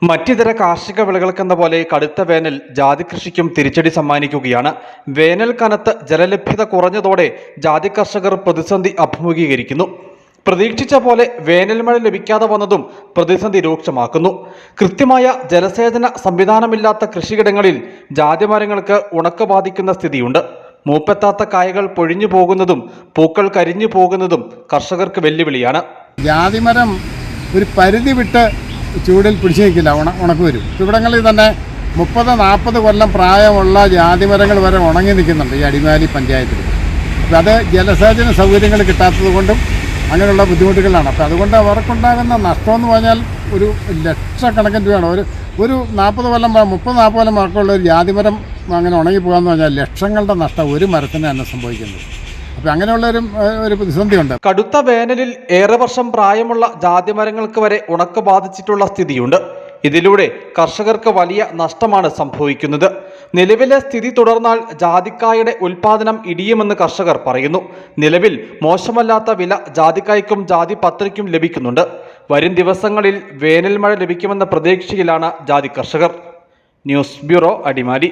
മറ്റിതര കാർഷിക വിളകൾക്കെന്ന പോലെ കടുത്ത വേനൽ ജാതി കൃഷിക്കും തിരിച്ചടി സമ്മാനിക്കുകയാണ്. വേനൽ കനത്ത് ജലലഭ്യത കുറഞ്ഞതോടെ ജാതി കർഷകർ പ്രതിസന്ധി അഭിമുഖീകരിക്കുന്നു. പ്രതീക്ഷിച്ച പോലെ വേനൽ മഴ ലഭിക്കാതെ വന്നതും പ്രതിസന്ധി രൂക്ഷമാക്കുന്നു. കൃത്യമായ ജലസേചന സംവിധാനമില്ലാത്ത കൃഷിയിടങ്ങളിൽ ജാതിമരങ്ങൾക്ക് ഉണക്ക് ബാധിക്കുന്ന സ്ഥിതിയുണ്ട്. മൂപ്പെത്താത്ത കായകൾ പൊഴിഞ്ഞു പോകുന്നതും പൂക്കൾ കരിഞ്ഞു പോകുന്നതും കർഷകർക്ക് വെല്ലുവിളിയാണ്. ജാതിമരം ഒരു പരിധി വിട്ട് ചൂടിൽ പിടിച്ചു നിൽക്കില്ല, ഉണക്ക് വരും. ഇവിടങ്ങളിൽ തന്നെ 30-40 കൊല്ലം പ്രായമുള്ള ജാതിമരങ്ങൾ വരെ ഉണങ്ങി നിൽക്കുന്നുണ്ട് ഈ അടിമാലി പഞ്ചായത്തിൽ. അപ്പോൾ അത് ജലസേചന സൗകര്യങ്ങൾ കിട്ടാത്തത് കൊണ്ടും അങ്ങനെയുള്ള ബുദ്ധിമുട്ടുകളാണ്. അപ്പോൾ അതുകൊണ്ട് അവർക്കുണ്ടാകുന്ന നഷ്ടമെന്ന് പറഞ്ഞാൽ ഒരു ലക്ഷക്കണക്കിന് രൂപയാണ്. ഒരു 40 കൊല്ലം 30-40 കൊല്ലം പഴക്കമുള്ള ഒരു ജാതിമരം അങ്ങനെ ഉണങ്ങിപ്പോകാമെന്ന് പറഞ്ഞാൽ ലക്ഷങ്ങളുടെ നഷ്ടം ഒരു മരത്തിന് തന്നെ സംഭവിക്കുന്നത്. അപ്പം അങ്ങനെയുള്ള ഒരു പ്രതിസന്ധിയുണ്ട്. കടുത്ത വേനലിൽ ഏറെ വർഷം പ്രായമുള്ള ജാതിമരങ്ങൾക്ക് വരെ ഉണക്ക് ബാധിച്ചിട്ടുള്ള സ്ഥിതിയുണ്ട്. ഇതിലൂടെ കർഷകർക്ക് വലിയ നഷ്ടമാണ് സംഭവിക്കുന്നത്. നിലവിലെ സ്ഥിതി തുടർന്നാൽ ജാതിക്കായുടെ ഉൽപാദനം ഇടിയുമെന്ന് കർഷകർ പറയുന്നു. നിലവിൽ മോശമല്ലാത്ത വില ജാതിക്കായ്ക്കും ജാതിപത്രിക്കും ലഭിക്കുന്നുണ്ട്. വരും ദിവസങ്ങളിൽ വേനൽ മഴ ലഭിക്കുമെന്ന പ്രതീക്ഷയിലാണ് ജാതി കർഷകർ. News bureau, Adimali.